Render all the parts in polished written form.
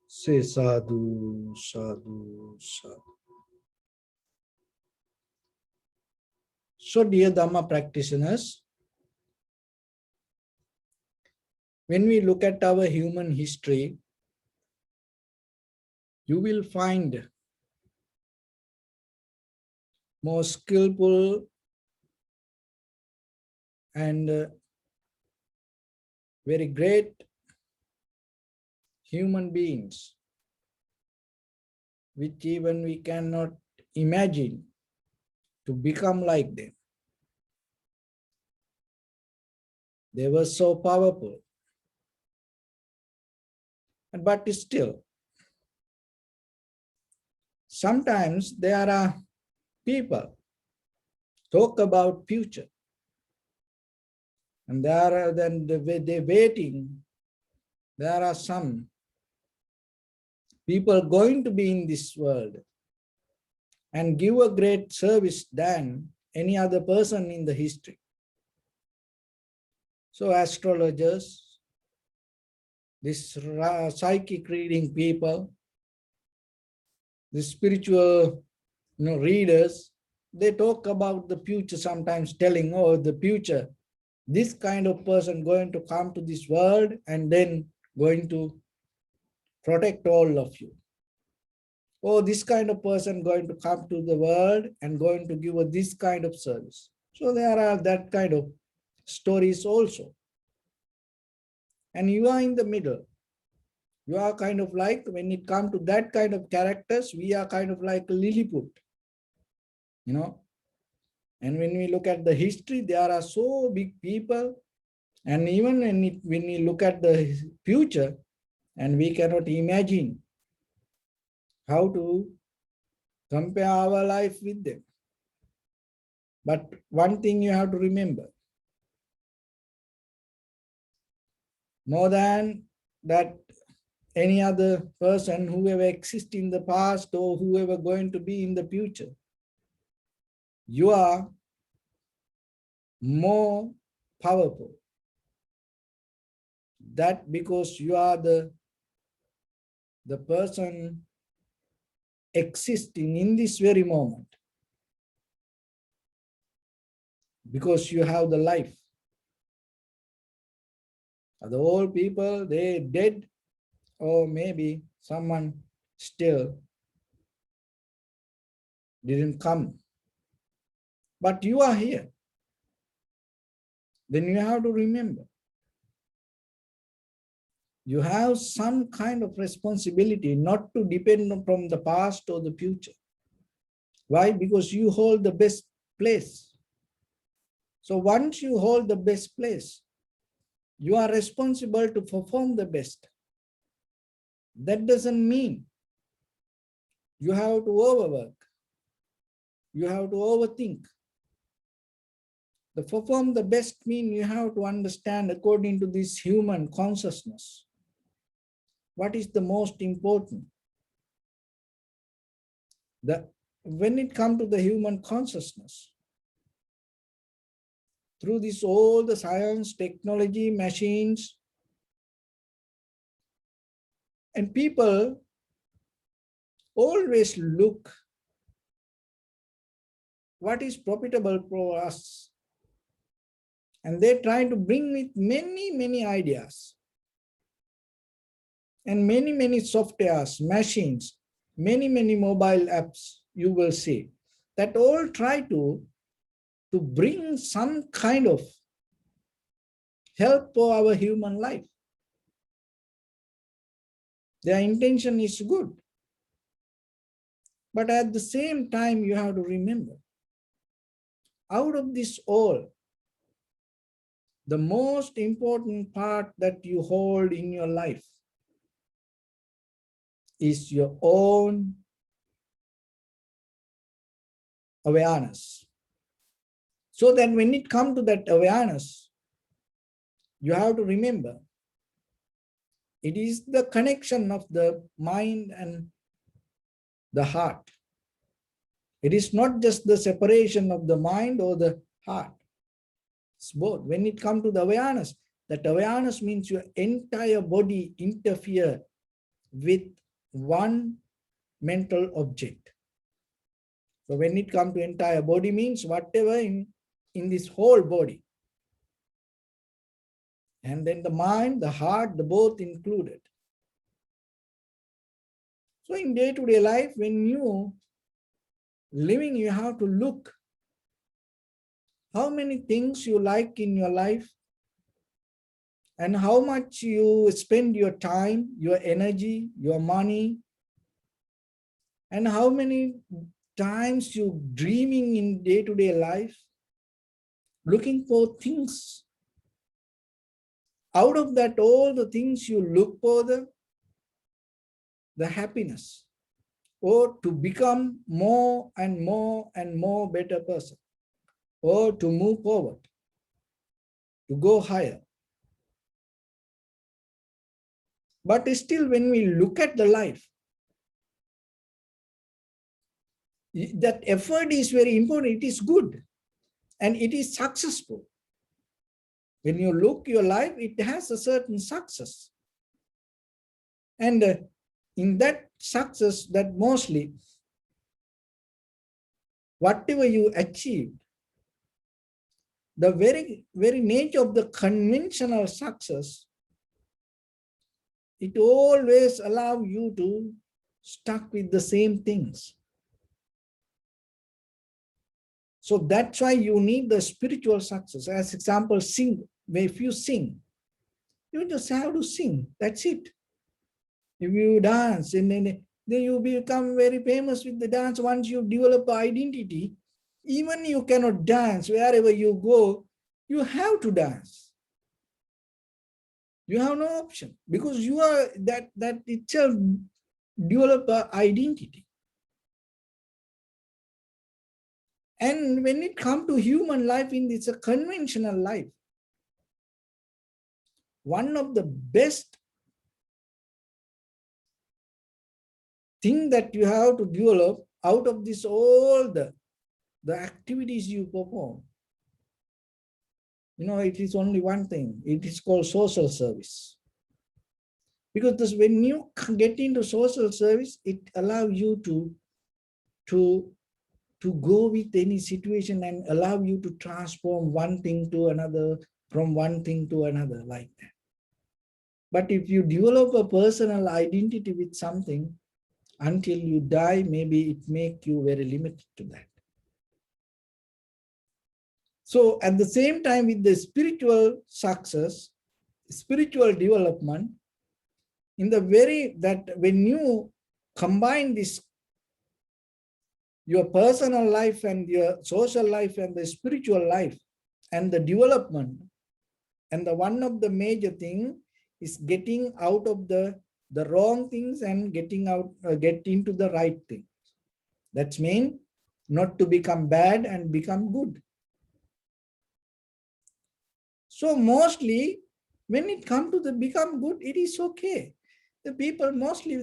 Say sadhu, sadhu, sadhu. So, dear Dharma practitioners, when we look at our human history, you will find more skillful and very great human beings, which even we cannot imagine to become like them. They were so powerful. But still, sometimes there are people talk about future, and there are then they waiting. There are some people going to be in this world and give a great service than any other person in the history. So astrologers, this psychic reading people, the spiritual readers, they talk about the future, sometimes telling, oh, the future, this kind of person going to come to this world and then going to protect all of you. Oh, this kind of person going to come to the world and going to give this kind of service. So there are that kind of stories also. And you are in the middle. You are kind of like, when it comes to that kind of characters, we are kind of like Lilliput, And when we look at the history, there are so big people. And even when we look at the future, and we cannot imagine how to compare our life with them. But one thing you have to remember, more than that any other person, whoever exists in the past or whoever going to be in the future, you are more powerful. That because you are the person existing in this very moment. Because you have the life. The old people, they dead, or maybe someone still didn't come. But you are here. Then you have to remember, you have some kind of responsibility not to depend from the past or the future. Why? Because you hold the best place. So once you hold the best place, you are responsible to perform the best. That doesn't mean you have to overwork. You have to overthink. To perform the best means you have to understand according to this human consciousness. What is the most important? When it comes to the human consciousness, through this all the science, technology, machines, and people always look what is profitable for us. And they try to bring with many ideas and many softwares, machines, many mobile apps you will see that all try to bring some kind of help for our human life. Their intention is good. But at the same time, you have to remember, out of this all, the most important part that you hold in your life is your own awareness. So that when it comes to that awareness, you have to remember, it is the connection of the mind and the heart. It is not just the separation of the mind or the heart. It's both. When it comes to the awareness, That awareness means your entire body interfere with one mental object. So when it comes to entire body means whatever in this whole body. And then the mind, the heart, the both included. So in day-to-day life, when you living, you have to look how many things you like in your life and how much you spend your time, your energy, your money, and how many times you dreaming in day-to-day life, looking for things. Out of that, all the things you look for the happiness, or to become more and more and more better person, or to move forward, to go higher. But still, when we look at the life, that effort is very important. It is good and it is successful. When you look your life, it has a certain success. And in that success, that mostly whatever you achieve, the very nature of the conventional success, it always allows you to stuck with the same things. So that's why you need the spiritual success. As example, sing. If you sing, you just have to sing. That's it. If you dance, and then you become very famous with the dance. Once you develop identity, even you cannot dance, wherever you go, you have to dance. You have no option because you are that itself develop identity. And when it comes to human life, it's a conventional life, one of the best thing that you have to develop out of this, all the activities you perform, it is only one thing. It is called social service. Because when you get into social service, it allows you to go with any situation and allow you to transform one thing to another, from one thing to another, like that. But if you develop a personal identity with something, until you die, maybe it makes you very limited to that. So at the same time, with the spiritual success, spiritual development, in the that when you combine this, your personal life and your social life and the spiritual life and the development, and the one of the major thing is getting out of the wrong things and get into the right thing. That's mean not to become bad and become good. So mostly when it comes to the become good, it is okay. The people mostly,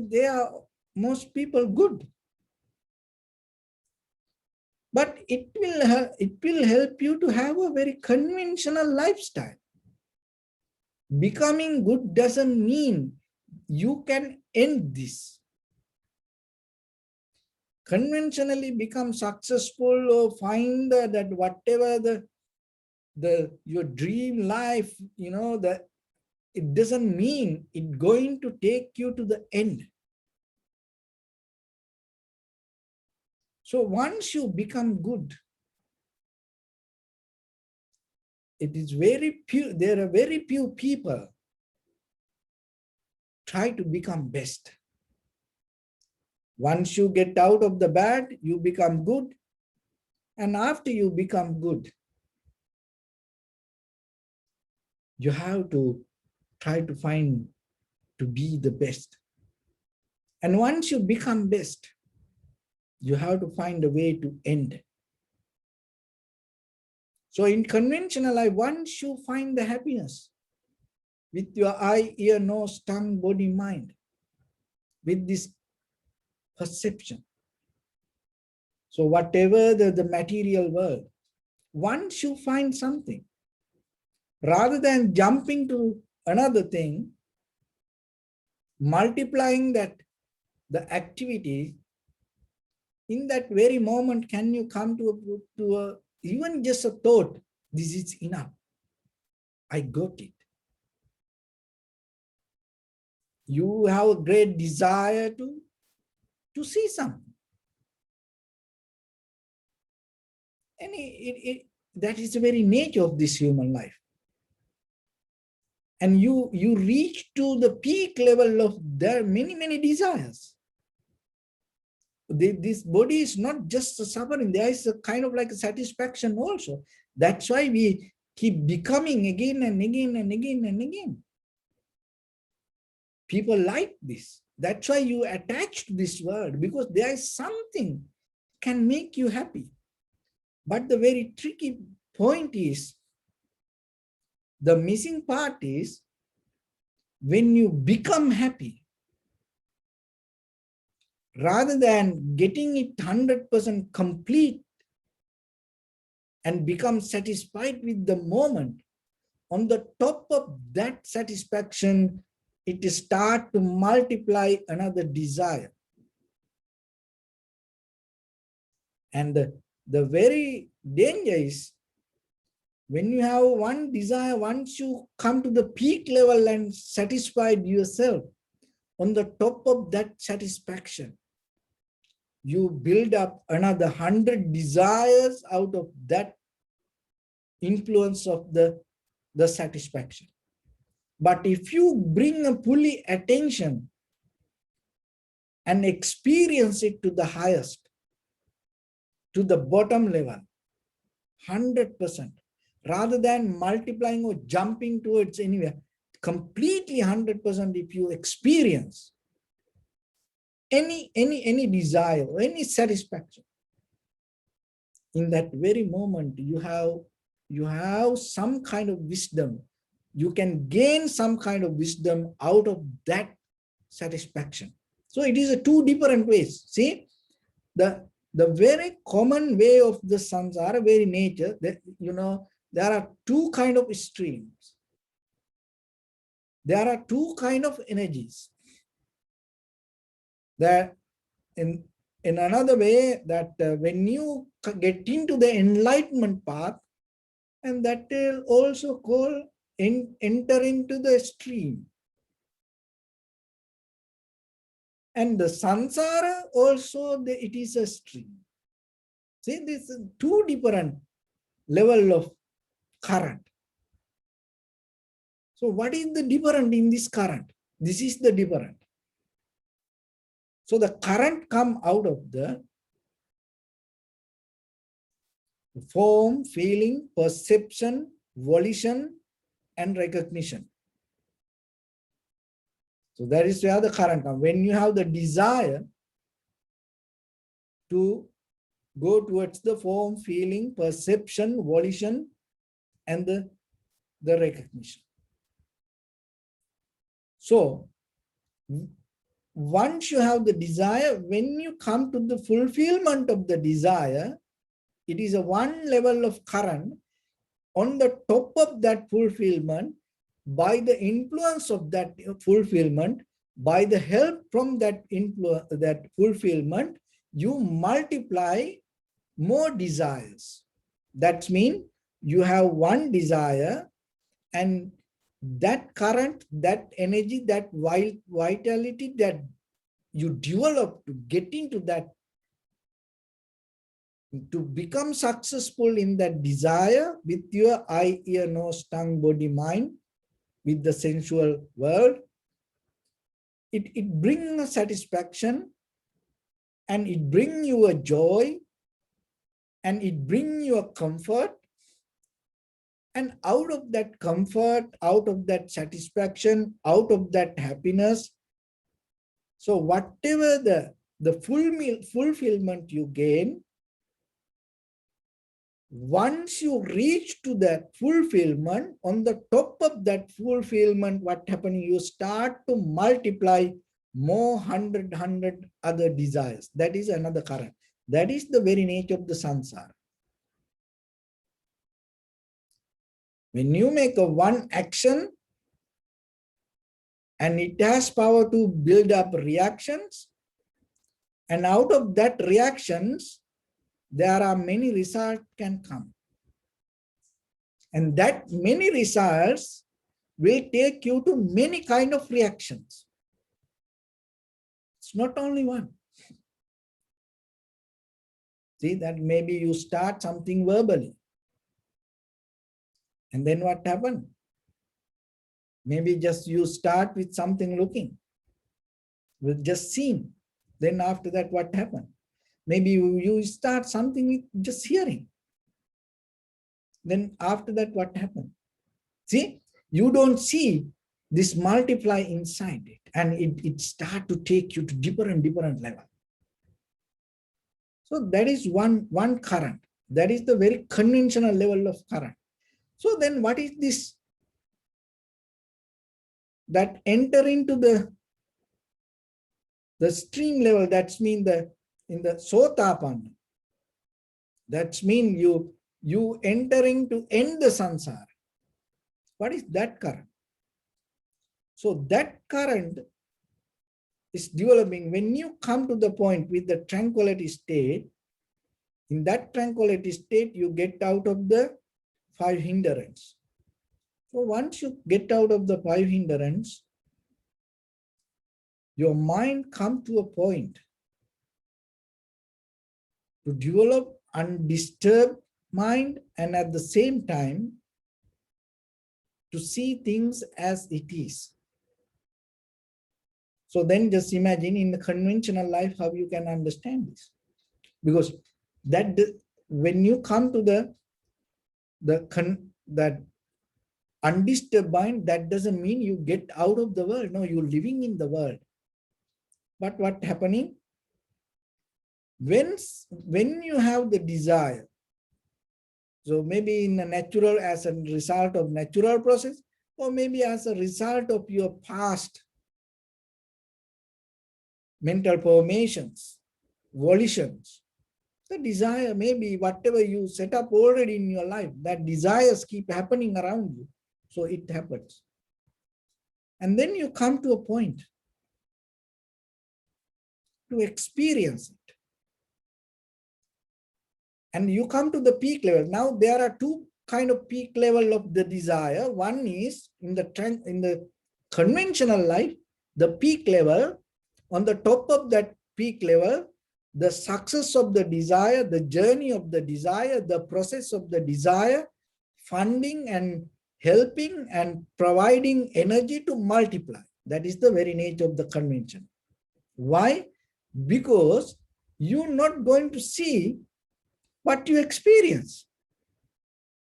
most people good. But it will help you to have a very conventional lifestyle. Becoming good doesn't mean you can end this. Conventionally become successful or find that whatever your dream life, that it doesn't mean it's going to take you to the end. So once you become good, it is very few, there are very few people try to become best. Once you get out of the bad, you become good. And after you become good, you have to try to find to be the best. And once you become best, you have to find a way to end. So in conventional life, once you find the happiness with your eye, ear, nose, tongue, body, mind, with this perception. So whatever the material world, once you find something, Rather than jumping to another thing, multiplying that the activity, in that very moment, can you come to a even just a thought, this is enough. I got it. You have a great desire to see something. And that is the very nature of this human life. And you reach to the peak level of their many desires. This body is not just a suffering, there is a kind of like a satisfaction also. That's why we keep becoming again and again and again and again. People like this. That's why you attach to this word, because there is something can make you happy. But the very tricky point is, the missing part is, when you become happy, rather than getting it 100% complete and become satisfied with the moment, on the top of that satisfaction, it starts to multiply another desire. And the very danger is, when you have one desire, once you come to the peak level and satisfied yourself, on the top of that satisfaction, you build up another 100 desires out of that influence of the satisfaction. But if you bring a fully attention and experience it to the highest, to the bottom level, 100%, rather than multiplying or jumping towards anywhere, completely 100%, if you experience any desire or any satisfaction, in that very moment, you have some kind of wisdom. You can gain some kind of wisdom out of that satisfaction. So it is a two different ways. See, the very common way of the samsara, very nature, that there are two kind of streams. There are two kind of energies. That in another way, that when you get into the enlightenment path, and that will also call enter into the stream. And the samsara also, it is a stream. See, this is two different level of current. So what is the different in this current? This is the different. So the current come out of the form, feeling, perception, volition, and recognition. So that is where the current comes. When you have the desire to go towards the form, feeling, perception, volition, and the recognition. So once you have the desire, when you come to the fulfillment of the desire, it is a one level of current. On the top of that fulfillment, by the influence of that fulfillment, by the help from that influence, that fulfillment, you multiply more desires. That means you have one desire, and that current, that energy, that vitality that you develop to get into that, to become successful in that desire with your eye, ear, nose, tongue, body, mind, with the sensual world, it brings a satisfaction, and it brings you a joy, and it brings you a comfort. And out of that comfort, out of that satisfaction, out of that happiness, so whatever the fulfillment you gain, once you reach to that fulfillment, on the top of that fulfillment, what happens? You start to multiply more 100 other desires. That is another current. That is the very nature of the samsara. When you make a one action and it has power to build up reactions, and out of that reactions, there are many results can come. And that many results will take you to many kind of reactions. It's not only one. See that maybe you start something verbally. And then what happened? Maybe just you start with something looking, with just seeing. Then after that, what happened? Maybe you start something with just hearing. Then after that, what happened? See, you don't see this multiply inside it, and it start to take you to deeper and deeper level. So that is one current. That is the very conventional level of current. So then what is this? That enter into the stream level, that's mean in the sotapanna. That's mean you entering to end the samsara. What is that current? So that current is developing when you come to the point with the tranquility state. In that tranquility state, you get out of the 5 hindrance. So once you get out of the 5 hindrance, your mind come to a point to develop undisturbed mind, and at the same time to see things as it is. So then just imagine in the conventional life how you can understand this, because that when you come to that undisturbed mind, that doesn't mean you get out of the world. No, you're living in the world. But what happening? When you have the desire, so maybe in a natural, as a result of natural process, or maybe as a result of your past mental formations, volitions, the desire, maybe whatever you set up already in your life, that desires keep happening around you. So it happens. And then you come to a point to experience it. And you come to the peak level. Now there are 2 kind of peak level of the desire. One is in the conventional life, the peak level. On the top of that peak level, the success of the desire, the journey of the desire, the process of the desire, funding and helping and providing energy to multiply. That is the very nature of the convention. Why? Because you're not going to see what you experience.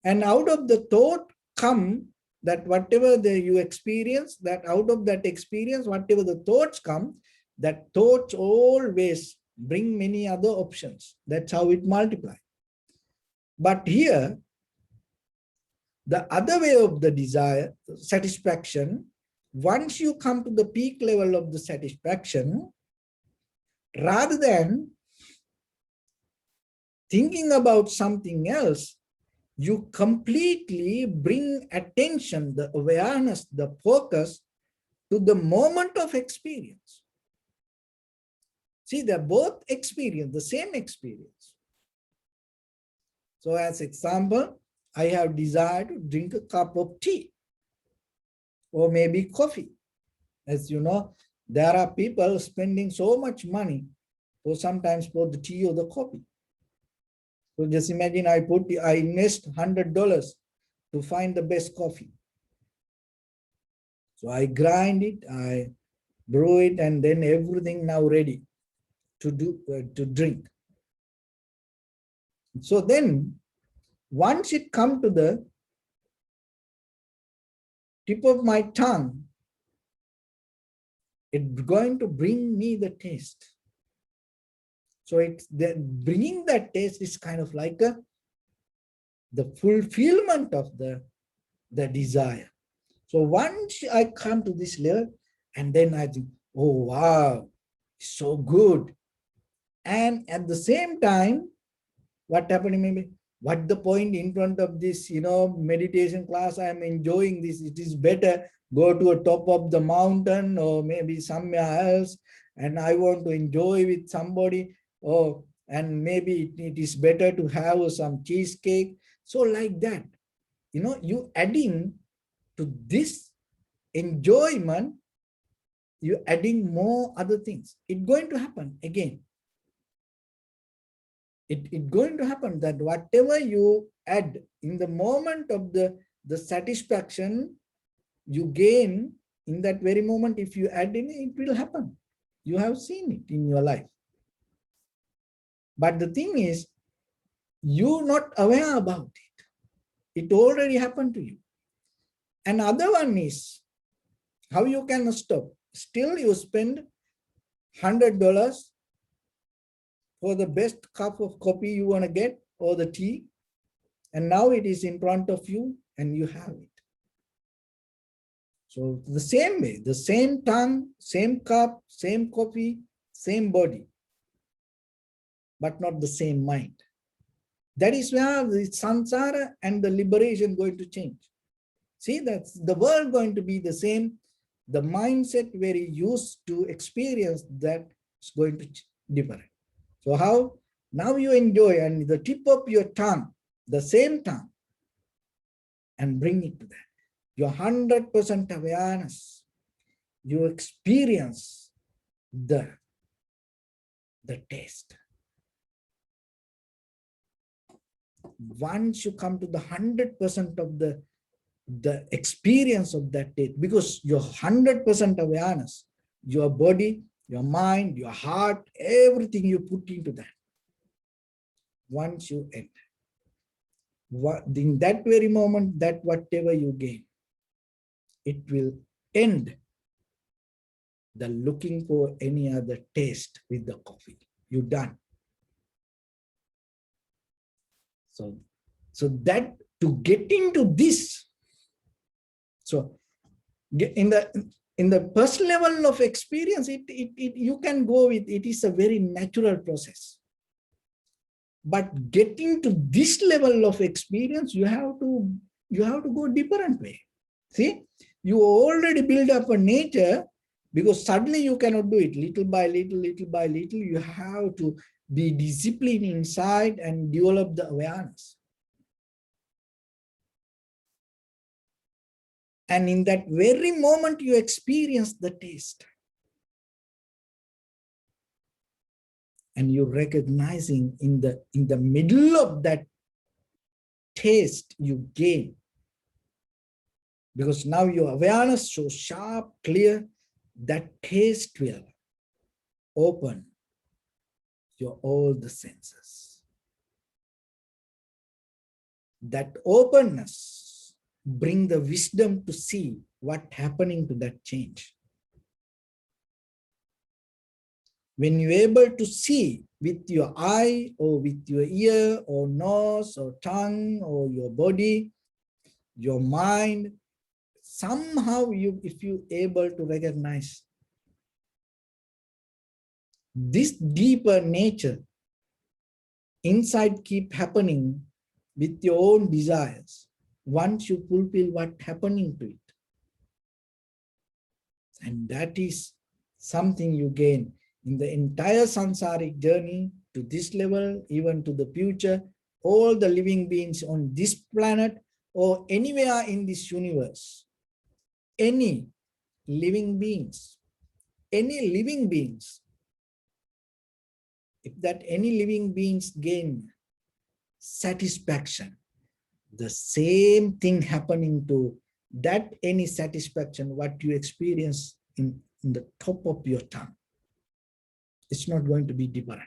And out of the thought come that whatever you experience, that out of that experience, whatever the thoughts come, that thoughts always bring many other options. That's how it multiplies. But here, the other way of the desire, satisfaction, once you come to the peak level of the satisfaction, rather than thinking about something else, you completely bring attention, the awareness, the focus to the moment of experience. See, they're both experience, the same experience. So as example, I have desire to drink a cup of tea or maybe coffee. As you know, there are people spending so much money for sometimes for the tea or the coffee. So just imagine I invest $100 to find the best coffee. So I grind it, I brew it, and then everything now ready to drink. So then once it comes to the tip of my tongue, it's going to bring me the taste. So it's bringing that taste is kind of like the fulfillment of the desire. So once I come to this level, and then I think, oh wow, so good. And at the same time, what happened maybe What the point in front of this, meditation class? I am enjoying this. It is better go to a top of the mountain or maybe somewhere else, and I want to enjoy with somebody. Oh, and maybe it is better to have some cheesecake. So like that, you adding to this enjoyment, you adding more other things. It's going to happen again. It's going to happen that whatever you add in the moment of the satisfaction you gain in that very moment, if you add in it, it will happen. You have seen it in your life. But the thing is, you're not aware about it. It already happened to you. Another one is how you can stop. Still you spend $100 for the best cup of coffee you want to get or the tea, and now it is in front of you and you have it. So the same way, the same tongue, same cup, same coffee, same body, but not the same mind. That is where the samsara and the liberation going to change. See, that's the world going to be the same. The mindset where you used to experience that is going to differ. So how? Now you enjoy and the tip of your tongue, the same tongue, and bring it to that. Your 100% awareness, you experience the taste. Once you come to the 100% of the experience of that taste, because your 100% awareness, your body, your mind, your heart, everything you put into that. Once you enter, in that very moment, that whatever you gain, it will end the looking for any other taste with the coffee. You're done. So that to get into this, so in the first level of experience, you can go with it is a very natural process. But getting to this level of experience, you have to go different way. See, you already build up a nature, because suddenly you cannot do it. Little by little, you have to be disciplined inside and develop the awareness. And in that very moment, you experience the taste. And you're recognizing in the middle of that taste you gain. Because now your awareness so sharp, clear, that taste will open your all the senses. That openness bring the wisdom to see what happening to that change. When you're able to see with your eye or with your ear or nose or tongue or your body, your mind, somehow if you're able to recognize this deeper nature inside keep happening with your own desires, once you fulfill what's happening to it. And that is something you gain in the entire samsaric journey to this level, even to the future. All the living beings on this planet or anywhere in this universe, any living beings, if that any living beings gain satisfaction, the same thing happening to that any satisfaction, what you experience in the top of your tongue. It's not going to be different.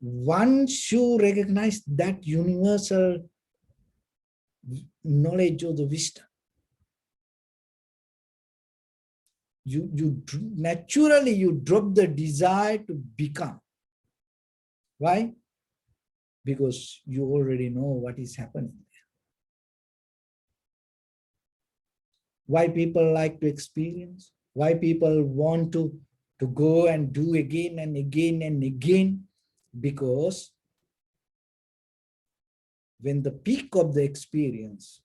Once you recognize that universal knowledge of the wisdom, you naturally you drop the desire to become. Why? Because you already know what is happening. Why people like to experience? Why people want to go and do again and again and again? Because when the peak of the experience,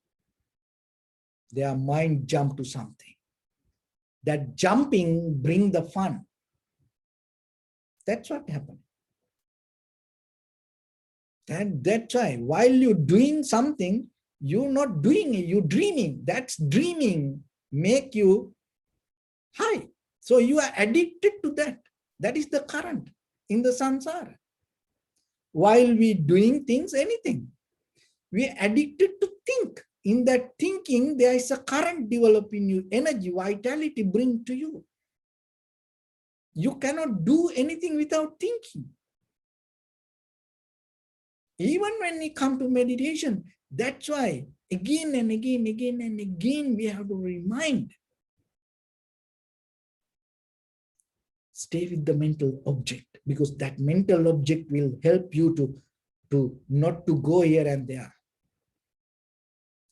their mind jump to something. That jumping bring the fun. That's what happened. And that's why while you're doing something, you're not doing it, you're dreaming. That's dreaming make you high. So you are addicted to that. That is the current in the samsara. While we doing things, anything, we are addicted to think. In that thinking, there is a current developing you, energy, vitality bring to you. You cannot do anything without thinking. Even when we come to meditation, that's why again and again, we have to remind. Stay with the mental object, because that mental object will help you to not to go here and there.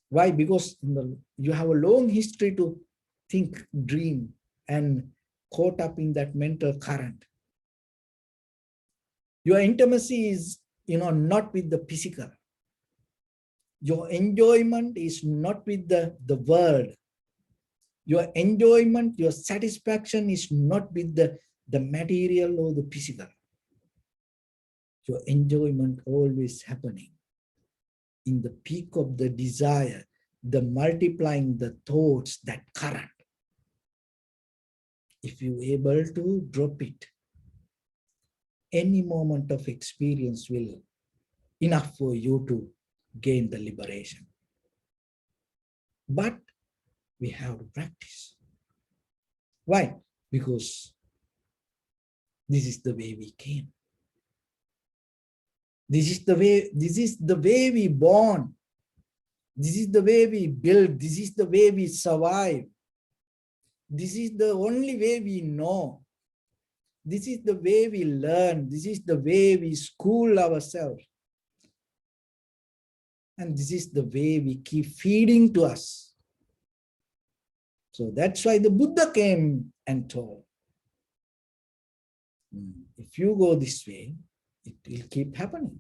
Why? Because you have a long history to think, dream, and caught up in that mental current. Your intimacy is, not with the physical. Your enjoyment is not with the world. Your enjoyment, your satisfaction is not with the material or the physical. Your enjoyment always happening in the peak of the desire, the multiplying the thoughts, that current. If you're able to drop it, any moment of experience will enough for you to gain the liberation. But we have to practice. Why? Because this is the way we came. This is the way we born. This is the way we build. This is the way we survive. This is the only way we know. This is the way we learn. This is the way we school ourselves. And this is the way we keep feeding to us. So that's why the Buddha came and told, if you go this way, it will keep happening.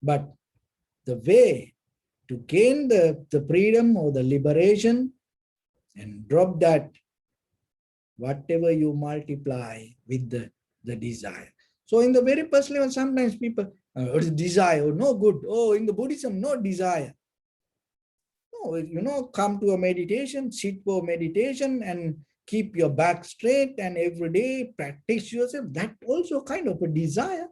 But the way to gain the freedom or the liberation and drop that, whatever you multiply with the desire. So in the very first level, sometimes people, desire, no good. Oh, in the Buddhism, no desire. No, come to a meditation, sit for meditation and keep your back straight and every day practice yourself. That also kind of a desire.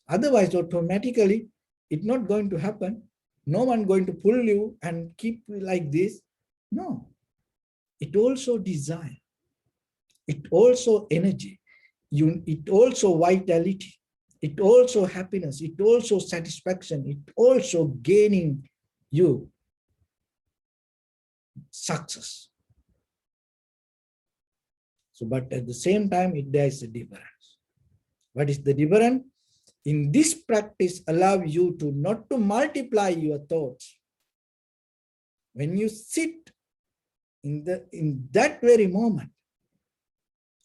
Otherwise, automatically, it's not going to happen. No one going to pull you and keep you like this. No. It also desire. It also energy. It also vitality. It also happiness. It also satisfaction. It also gaining you success. So, but at the same time, there is a difference. What is the difference? In this practice, allow you to not to multiply your thoughts. When you sit in that very moment,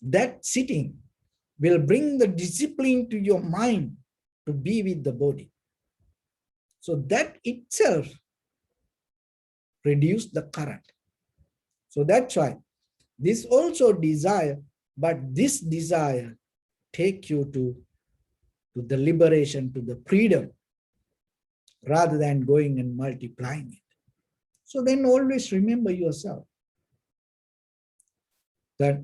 that sitting will bring the discipline to your mind to be with the body. So that itself reduce the current. So that's why this also desire, but this desire take you to the liberation, to the freedom, rather than going and multiplying it. So then always remember yourself that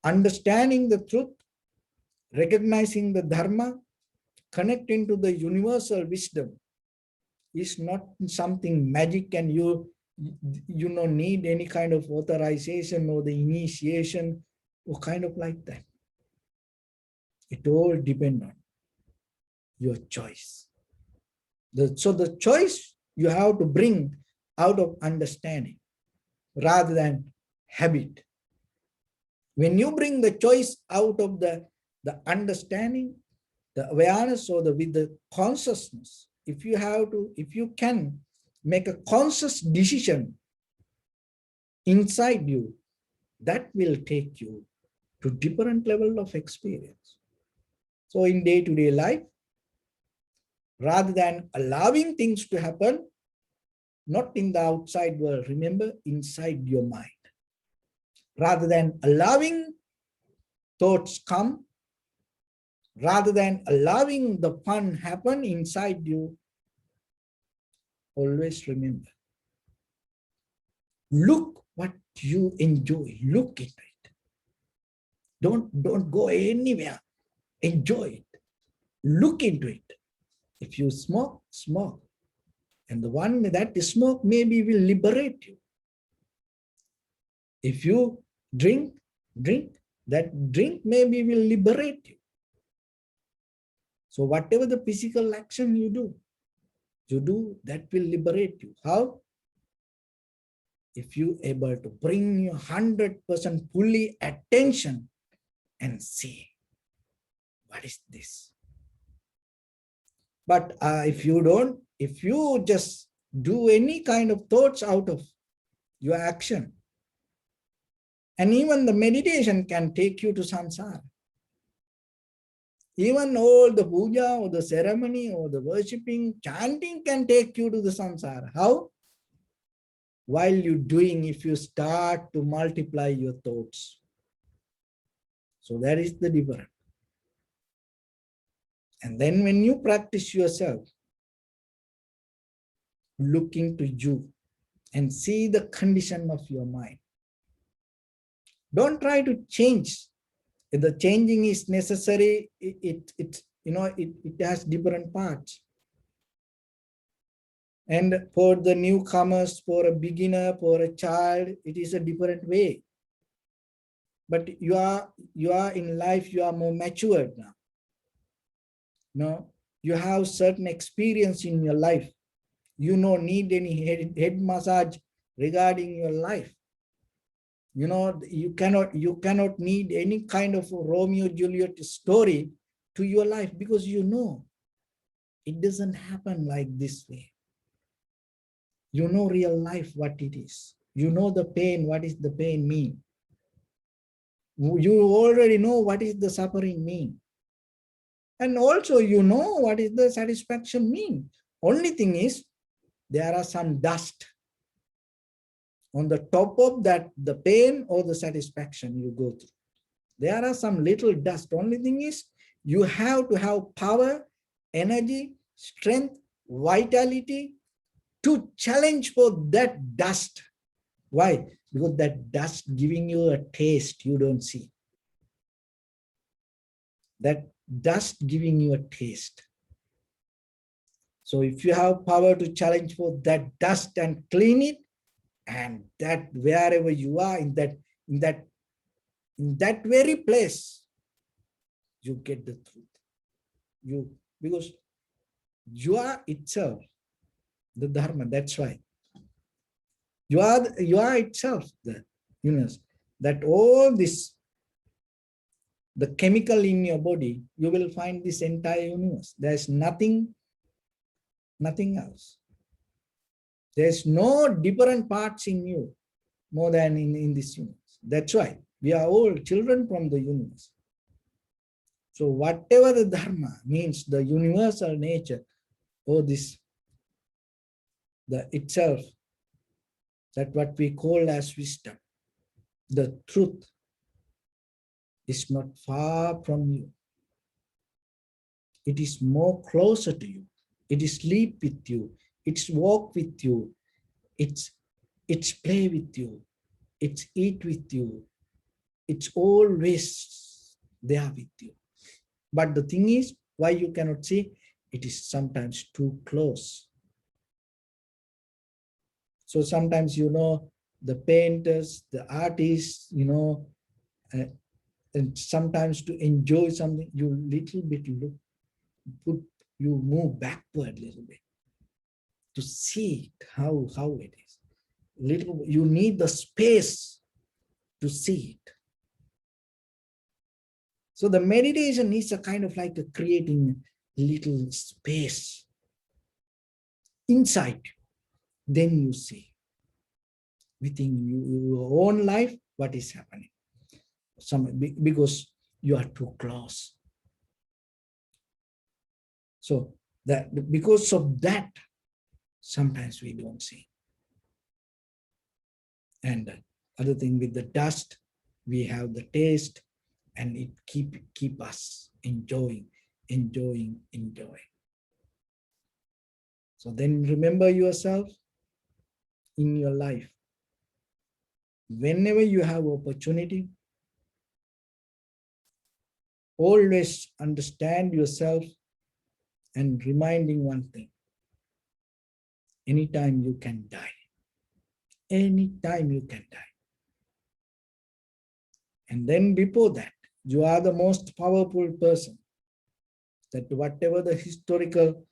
understanding the truth, recognizing the Dharma, connecting to the universal wisdom is not something magic and you don't need any kind of authorization or the initiation or kind of like that. It all depends on your choice. So the choice you have to bring out of understanding rather than habit. When you bring the choice out of the understanding, the awareness, or with the consciousness, if you can make a conscious decision inside you, that will take you to different level of experience. So in day-to-day life, rather than allowing things to happen, not in the outside world, remember, inside your mind. Rather than allowing thoughts come, rather than allowing the fun happen inside you, always remember, look what you enjoy, look into it. Don't go anywhere, enjoy it, look into it. If you smoke, smoke. And the one that smoke maybe will liberate you. If you drink, drink. That drink maybe will liberate you. So whatever the physical action you do, that will liberate you. How? If you able to bring your 100% fully attention and see, what is this? But if you don't, if you just do any kind of thoughts out of your action, and even the meditation can take you to samsara. Even all the puja or the ceremony or the worshipping, chanting can take you to the samsara. How? While you're doing, if you start to multiply your thoughts. So that is the difference. And then when you practice yourself, look into you and see the condition of your mind. Don't try to change. If the changing is necessary, it has different parts. And for the newcomers, for a beginner, for a child, it is a different way. But you are in life, you are more matured now. No, you have certain experience in your life. You don't need any head massage regarding your life. You know, you cannot need any kind of Romeo Juliet story to your life, because you know it doesn't happen like this way. You know real life, what it is. You know the pain, what is the pain mean. You already know what is the suffering mean. And also you know what is the satisfaction mean. Only thing is, there are some dust on the top of that, the pain or the satisfaction you go through. There are some little dust. Only thing is, you have to have power, energy, strength, vitality to challenge for that dust. Why? Because that dust giving you a taste you don't see. That dust giving you a taste. So if you have power to challenge for that dust and clean it, and that wherever you are in that very place, you get the truth. Because you are itself the Dharma. That's why you are itself the universe. That all this, the chemical in your body, you will find this entire universe. There's nothing else. There's no different parts in you more than in this universe. That's why we are all children from the universe. So whatever the Dharma means, the universal nature, or this, the itself, that what we call as wisdom, the truth, is not far from you. It is more closer to you. It is sleep with you. It's walk with you. It's play with you. It's eat with you. It's always there with you. But the thing is, why you cannot see? It is sometimes too close. So sometimes, the painters, the artists, and sometimes to enjoy something, you little bit you move backward a little bit to see it, how it is. You need the space to see it. So the meditation is a kind of like creating a little space inside you. Then you see within your own life what is happening. Because you are too close. So That because of that, sometimes we don't see. And other thing with the dust, we have the taste, and it keep us enjoying. So then remember yourself in your life. Whenever you have opportunity, always understand yourself and reminding one thing. Anytime you can die. Anytime you can die. And then before that, you are the most powerful person. That whatever the historical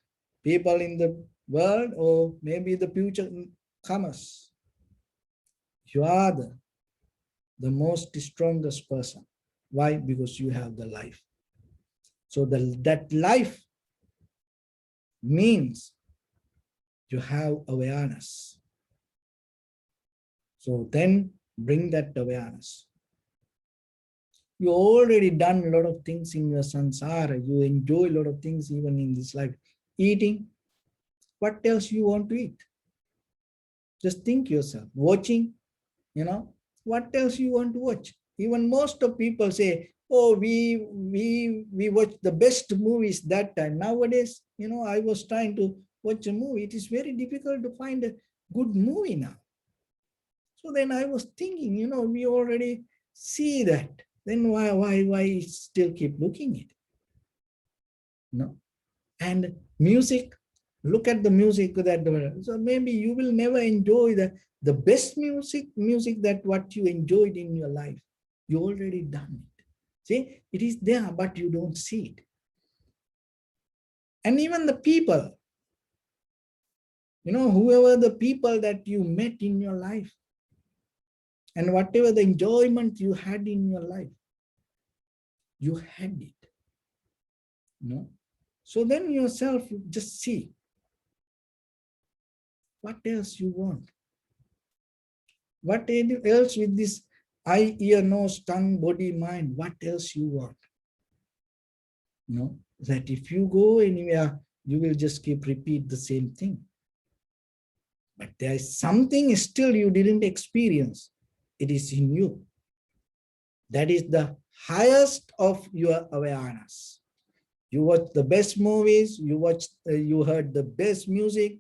people in the world or maybe the future comers, you are the most strongest person. Why? Because you have the life. So that life means you have awareness. So then bring that awareness. You already done a lot of things in your samsara. You enjoy a lot of things even in this life. Eating, what else you want to eat? Just think yourself. Watching, what else you want to watch? Even most of people say, oh, we watch the best movies that time. Nowadays, I was trying to watch a movie. It is very difficult to find a good movie now. So then I was thinking, we already see that. Then why still keep looking at it? No. And music, look at the music that, so maybe you will never enjoy the best music that what you enjoyed in your life. You already done it. See, it is there, but you don't see it. And even the people, whoever the people that you met in your life, and whatever the enjoyment you had in your life, you had it. So then yourself, just see what else you want. What else with this eye, ear, nose, tongue, body, mind, what else you want? That if you go anywhere, you will just keep repeat the same thing. But there is something still you didn't experience. It is in you. That is the highest of your awareness. You watch the best movies, you heard the best music,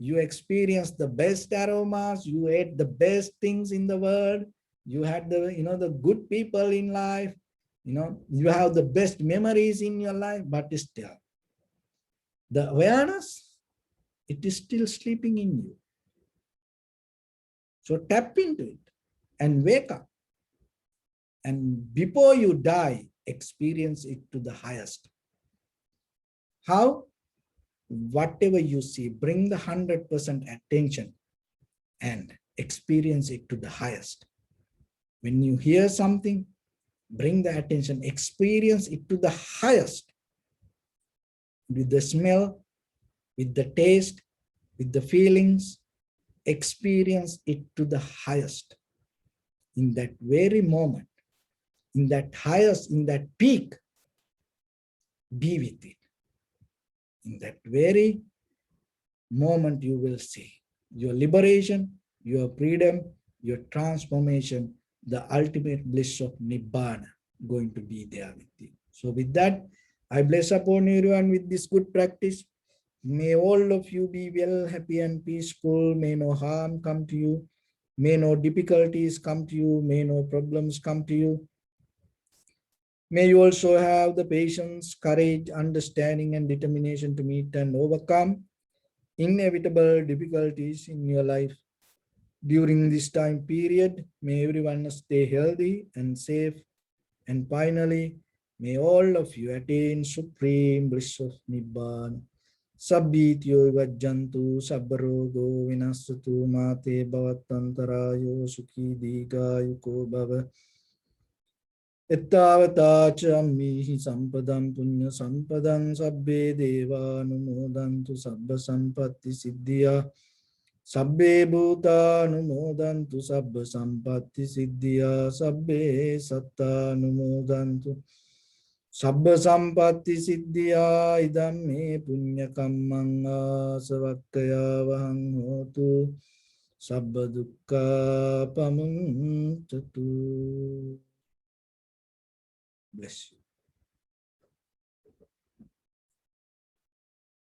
you experienced the best aromas, you ate the best things in the world, you had the good people in life, you have the best memories in your life, but still, the awareness, it is still sleeping in you. So tap into it and wake up. And before you die, experience it to the highest. How? Whatever you see, bring the 100% attention and experience it to the highest. When you hear something, bring the attention, experience it to the highest. With the smell, with the taste, with the feelings, experience it to the highest. In that very moment, in that highest, in that peak, be with it. In that very moment, you will see your liberation, your freedom, your transformation, the ultimate bliss of Nibbana going to be there with you. So with that, I bless upon everyone with this good practice. May all of you be well, happy and peaceful. May no harm come to you. May no difficulties come to you. May no problems come to you. May you also have the patience, courage, understanding, and determination to meet and overcome inevitable difficulties in your life. During this time period, may everyone stay healthy and safe. And finally, may all of you attain supreme bliss of Nibbana. Sabbityo vajjantu sabbarogo vinasatu mate bhavatantarayo sukhi digayuko bhava. Ettavata chammihi sampadam punya sampadam sabbe deva anumodantu sabba sampatti siddhya. Sabbe bhuta anumodantu sabba sampatti siddhya. Sabbe satta anumodantu Sabba sampatti siddhya idam me punya kammang savakkaya vahang hotu sabba dukkha pamuncatu. Bless you.